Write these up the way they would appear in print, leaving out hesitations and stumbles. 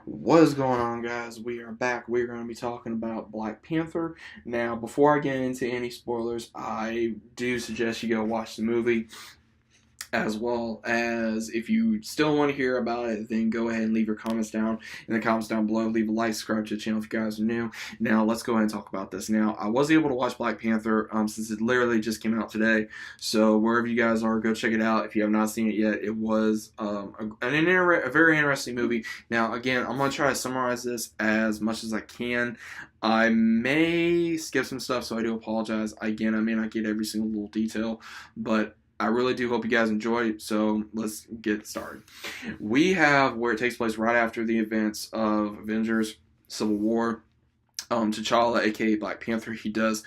What is going on, guys? We are back. We're going to be talking about Black Panther. Now, before I get into any spoilers, I do suggest you go watch the movie, as well as if you still want to hear about it, then go ahead and leave your comments down in the comments down below. Leave a like, subscribe to the channel if you guys are new. Now let's go ahead and talk about this. Now, I was able to watch Black Panther since it literally just came out today, so wherever you guys are, go check it out if you have not seen it yet. It was a very interesting movie. Now, again, I'm going to try to summarize this as much as I can. I may skip some stuff, so I do apologize. Again, I may not get every single little detail, but I really do hope you guys enjoy, so let's get started. We have where it takes place right after the events of Avengers Civil War. T'Challa, aka Black Panther, he does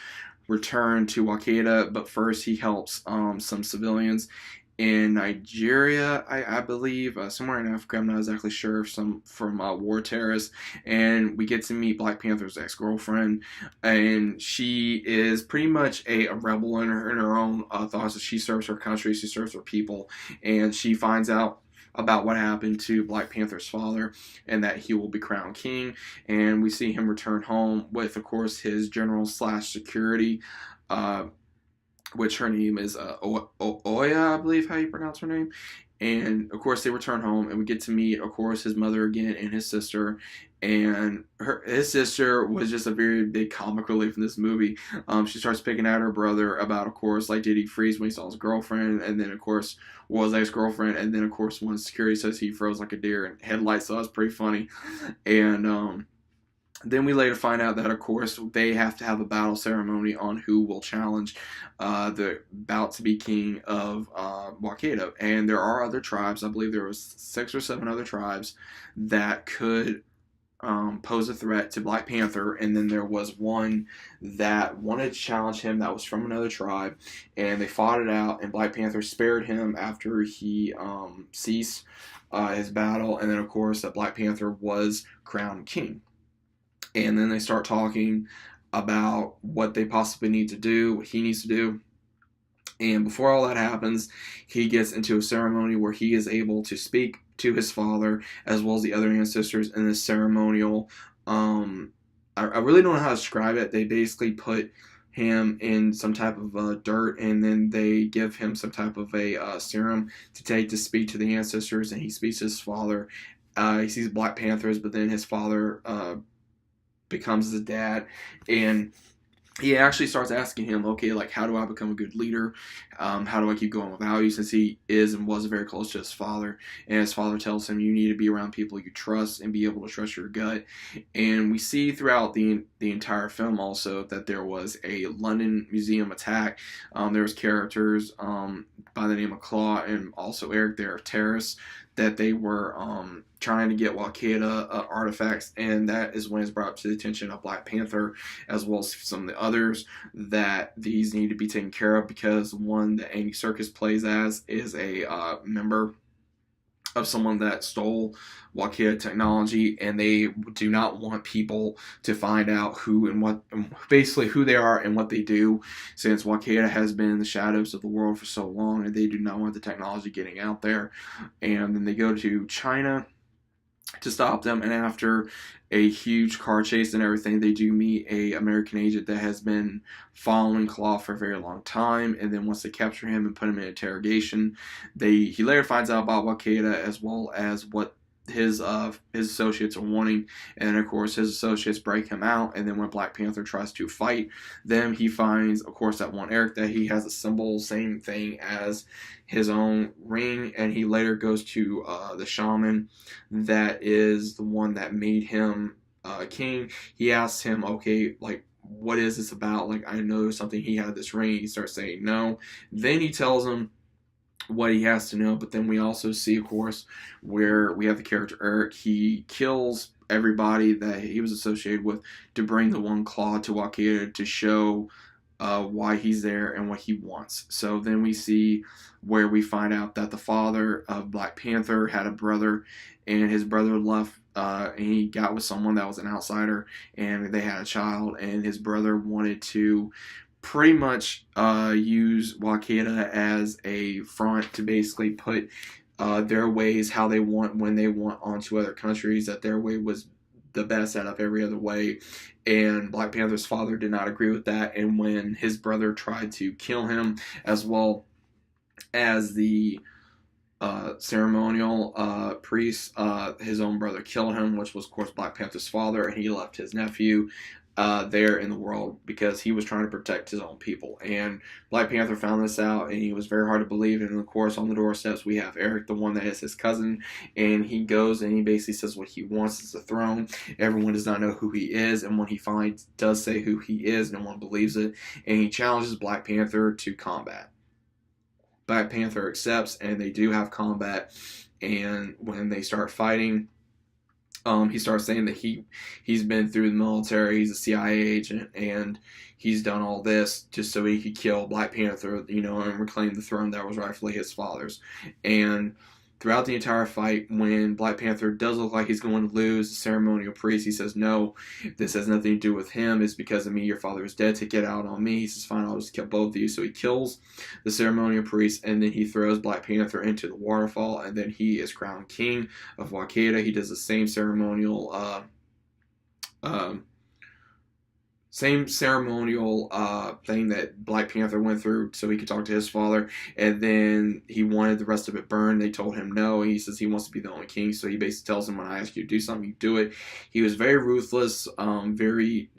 return to Wakanda, but first he helps some civilians in Nigeria, I believe, somewhere in Africa. I'm not exactly sure. Some from war terrorists, and we get to meet Black Panther's ex-girlfriend, and she is pretty much a rebel in her own thoughts. She serves her country, she serves her people, and she finds out about what happened to Black Panther's father and that he will be crowned king. And we see him return home with, of course, his general slash security. Which her name is Oya, I believe how you pronounce her name. And of course, they return home, and we get to meet, of course, his mother again and his sister. And his sister was just a very big comic relief in this movie. She starts picking at her brother about, of course, like, did he freeze when he saw his girlfriend? And then, of course, was ex-girlfriend. And then, of course, when security says he froze like a deer in headlights, so that was pretty funny. And then we later find out that, of course, they have to have a battle ceremony on who will challenge the about to be king of Wakanda. And there are other tribes. I believe there was 6 or 7 other tribes that could pose a threat to Black Panther. And then there was one that wanted to challenge him that was from another tribe. And they fought it out, and Black Panther spared him after he ceased his battle. And then, of course, that Black Panther was crowned king. And then they start talking about what they possibly need to do, what he needs to do. And before all that happens, he gets into a ceremony where he is able to speak to his father as well as the other ancestors in this ceremonial. I really don't know how to describe it. They basically put him in some type of dirt, and then they give him some type of a serum to take to speak to the ancestors, and he speaks to his father. He sees Black Panthers, but then his father becomes his dad, and he actually starts asking him, okay, like, how do I become a good leader? How do I keep going with values? Since he is and was very close to his father, and his father tells him, you need to be around people you trust and be able to trust your gut. And we see throughout the entire film also that there was a London museum attack. There was characters by the name of Claw and also Eric there, terrorists, that they were trying to get Wakanda artifacts, and that is when it's brought to the attention of Black Panther as well as some of the others that these need to be taken care of, because one that Andy Serkis plays as is a member of someone that stole Wakanda technology, and they do not want people to find out who and what, basically who they are and what they do, since Wakanda has been in the shadows of the world for so long, and they do not want the technology getting out there. And then they go to China to stop them, and after a huge car chase and everything, they do meet a American agent that has been following Claw for a very long time. And then once they capture him and put him in interrogation, he later finds out about Wakanda as well as what his associates are wanting. And then, of course, his associates break him out, and then when Black Panther tries to fight them, he finds, of course, that one Eric that he has a symbol, same thing as his own ring. And he later goes to the shaman that is the one that made him king. He asks him, okay, like, what is this about? Like, I know something, he had this ring. He starts saying no. Then he tells him what he has to know. But then we also see, of course, where we have the character Eric. He kills everybody that he was associated with to bring the one Claw to Wakanda to show why he's there and what he wants. So then we see where we find out that the father of Black Panther had a brother, and his brother left and he got with someone that was an outsider, and they had a child, and his brother wanted to pretty much use Wakanda as a front to basically put their ways, how they want, when they want onto other countries, that their way was the best out of every other way. And Black Panther's father did not agree with that. And when his brother tried to kill him, as well as the ceremonial priest, his own brother killed him, which was, of course, Black Panther's father, and he left his nephew there in the world because he was trying to protect his own people. And Black Panther found this out, and he was very hard to believe. And of course, on the doorsteps, we have Eric, the one that is his cousin, and he goes and he basically says what he wants is the throne. Everyone does not know who he is, and when he finally does say who he is, no one believes it, and he challenges Black Panther to combat. Black Panther accepts, and they do have combat. And when they start fighting, he starts saying that he's been through the military, he's a CIA agent, and he's done all this just so he could kill Black Panther, and reclaim the throne that was rightfully his father's. And throughout the entire fight, when Black Panther does look like he's going to lose, the ceremonial priest, he says, no, this has nothing to do with him. It's because of me. Your father is dead. Take it out on me. He says, fine, I'll just kill both of you. So he kills the ceremonial priest, and then he throws Black Panther into the waterfall, and then he is crowned king of Wakanda. He does the same ceremonial thing that Black Panther went through so he could talk to his father, and then he wanted the rest of it burned. They told him no. He says he wants to be the only king, so he basically tells him, when I ask you to do something, you do it. He was very ruthless, very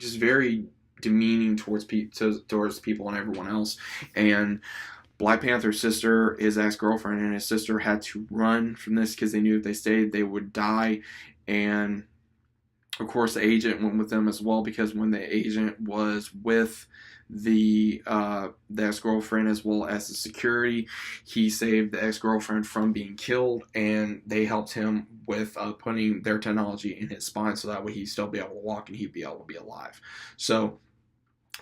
demeaning towards people and everyone else. And Black Panther's sister, his ex-girlfriend, and his sister had to run from this because they knew if they stayed, they would die. And of course, the agent went with them as well, because when the agent was with the ex-girlfriend as well as the security, he saved the ex-girlfriend from being killed, and they helped him with putting their technology in his spine so that way he'd still be able to walk and he'd be able to be alive. So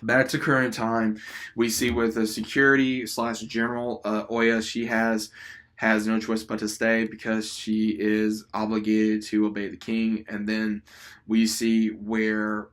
back to current time, we see with the security / general, Oya, she has no choice but to stay because she is obligated to obey the king. And then we see where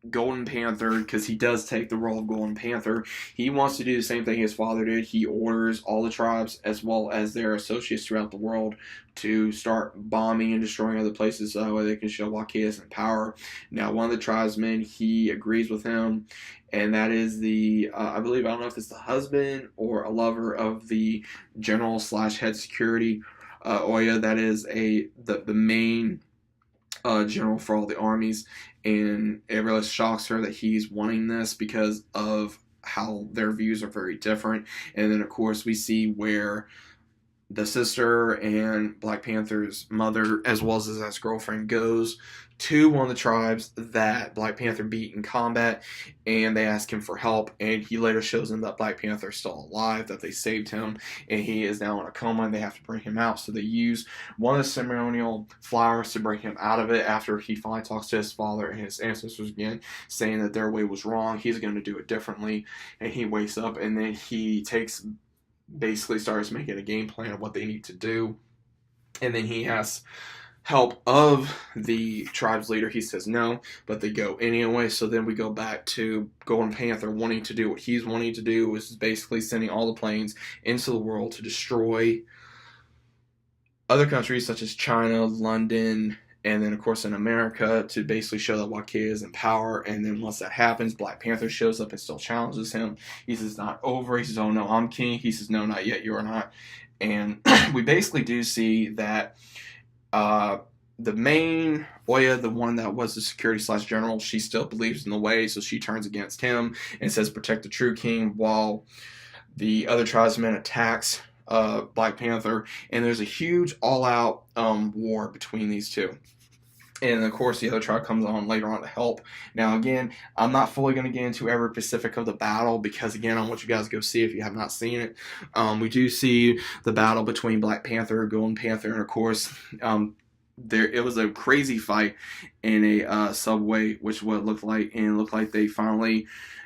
Golden Panther, because he does take the role of Golden Panther, he wants to do the same thing his father did. He orders all the tribes as well as their associates throughout the world to start bombing and destroying other places so that way they can show Wakanda's in power. Now, one of the tribesmen, he agrees with him, and that is the, I don't know if it's the husband or a lover of the general / head security, Oya, that is the main general for all the armies, and it really shocks her that he's wanting this because of how their views are very different. And then of course we see where the sister and Black Panther's mother, as well as his ex-girlfriend, goes to one of the tribes that Black Panther beat in combat, and they ask him for help, and he later shows them that Black Panther is still alive, that they saved him, and he is now in a coma, and they have to bring him out. So they use one of the ceremonial flowers to bring him out of it after he finally talks to his father and his ancestors again, saying that their way was wrong, he's going to do it differently, and he wakes up, and then he basically starts making a game plan of what they need to do, and then he has help of the tribe's leader. He says no, but they go anyway. So then we go back to Golden Panther wanting to do what he's wanting to do, which is basically sending all the planes into the world to destroy other countries such as China, London, and then of course in America, to basically show that Wakanda is in power. And then once that happens, Black Panther shows up and still challenges him. He says not over. He says, oh no, I'm king. He says, no, not yet, you are not. And we basically do see that the main Oya, the one that was the security / general, she still believes in the way, so she turns against him and says protect the true king, while the other tribesman attacks Black Panther, and there's a huge all-out war between these two. And of course the other tribe comes on later on to help. Now again, I'm not fully going to get into every specific of the battle because again, I want you guys to go see if you have not seen it. We do see the battle between Black Panther, Golden Panther, and of course it was a crazy fight in a subway, which what it looked like, and it looked like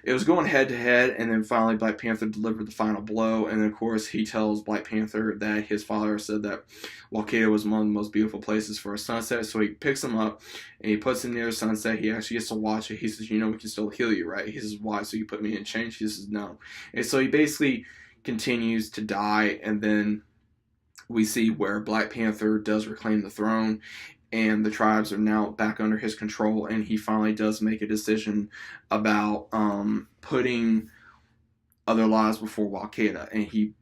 it was going head to head, and then finally Black Panther delivered the final blow. And then of course he tells Black Panther that his father said that Wakanda was one of the most beautiful places for a sunset, so he picks him up and he puts him near the sunset. He actually gets to watch it. He says, we can still heal you, right? He says, why? So you put me in chains? He says, no. And so he basically continues to die, and then we see where Black Panther does reclaim the throne, and the tribes are now back under his control, and he finally does make a decision about putting other lives before Wakeda, and he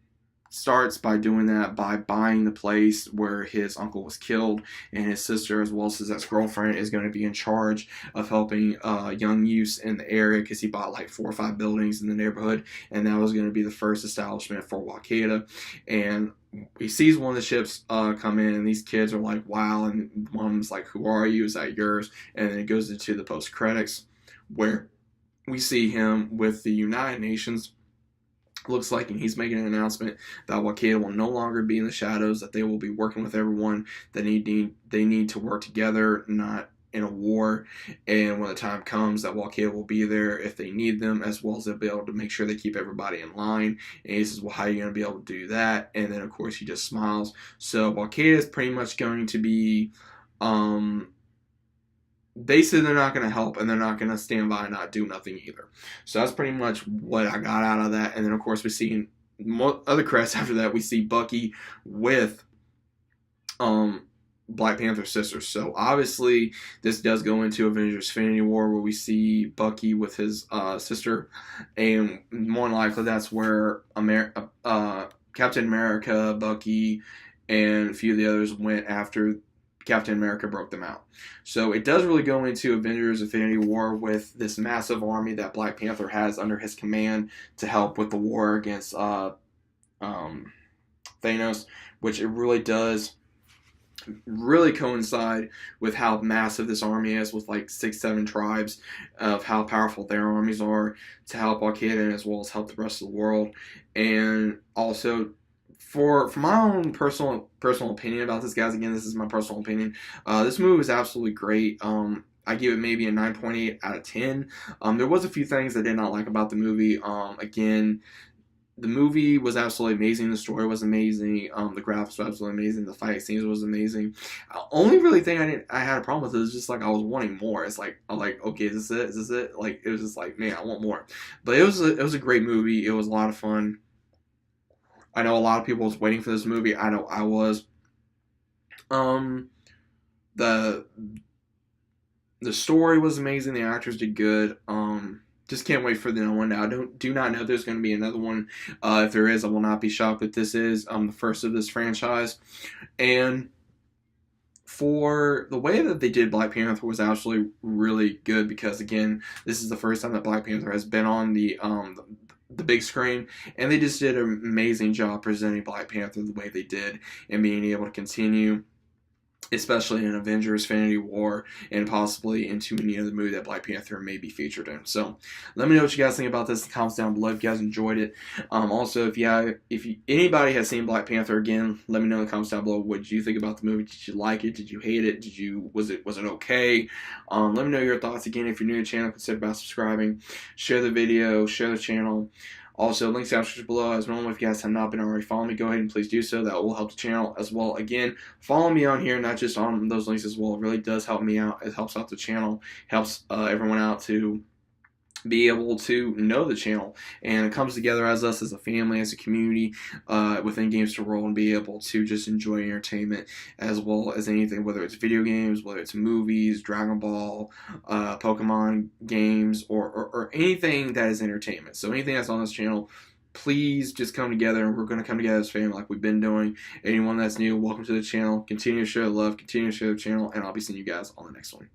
starts by doing that by buying the place where his uncle was killed, and his sister, as well as his ex-girlfriend, is going to be in charge of helping young youths in the area, because he bought like 4 or 5 buildings in the neighborhood, and that was going to be the first establishment for Wakeda. And he sees one of the ships come in, and these kids are like, wow, and mom's like, who are you, is that yours? And then it goes into the post credits where we see him with the United Nations, looks like, and he's making an announcement that Wakeda will no longer be in the shadows, that they will be working with everyone, that they need to work together, not in a war, and when the time comes that Wakeda will be there if they need them, as well as they'll be able to make sure they keep everybody in line. And he says, well, how are you going to be able to do that? And then of course he just smiles. So Wakeda is pretty much going to be they said they're not going to help, and they're not going to stand by and not do nothing either. So that's pretty much what I got out of that. And then, of course, we see other credits after that. We see Bucky with Black Panther's sister. So obviously, this does go into Avengers: Infinity War, where we see Bucky with his sister, and more than likely that's where Captain America, Bucky, and a few of the others went after Captain America broke them out. So it does really go into Avengers: Infinity War with this massive army that Black Panther has under his command to help with the war against Thanos, which it really does really coincide with how massive this army is, with like 6-7 tribes, of how powerful their armies are to help Wakeda as well as help the rest of the world. And also, for my own personal opinion about this, guys, again, this is my personal opinion, this movie was absolutely great. I give it maybe a 9.8 out of 10. There was a few things I did not like about the movie. Again, the movie was absolutely amazing. The story was amazing. The graphics were absolutely amazing. The fight scenes was amazing. Only really thing I had a problem with is just like I was wanting more. It's like I'm like, okay, is this it? Is this it? Like it was just like, man, I want more. But it was a great movie. It was a lot of fun. I know a lot of people was waiting for this movie. I know I was. The story was amazing. The actors did good. Just can't wait for the new one. Now, do not know if there's going to be another one. If there is, I will not be shocked. But this is the first of this franchise, and for the way that they did Black Panther was actually really good, because again, this is the first time that Black Panther has been on the big screen, and they just did an amazing job presenting Black Panther the way they did, and being able to continue, especially in Avengers: Infinity War, and possibly into any other movie that Black Panther may be featured in. So let me know what you guys think about this in the comments down below if you guys enjoyed it. Also, if anybody has seen Black Panther, again, let me know in the comments down below what did you think about the movie. Did you like it? Did you hate it? Was it okay? Let me know your thoughts. Again, if you're new to the channel, consider about subscribing, share the video, share the channel. Also, links down below. As normal, if you guys have not been already following me, go ahead and please do so. That will help the channel as well. Again, follow me on here, not just on those links as well. It really does help me out. It helps out the channel, helps everyone out to be able to know the channel, and it comes together as us as a family, as a community within Gamster World, and be able to just enjoy entertainment as well as anything, whether it's video games, whether it's movies, Dragon Ball, Pokemon games, or anything that is entertainment. So anything that's on this channel, please just come together, and we're going to come together as a family like we've been doing. Anyone that's new, welcome to the channel. Continue to share the love, continue to share the channel, and I'll be seeing you guys on the next one.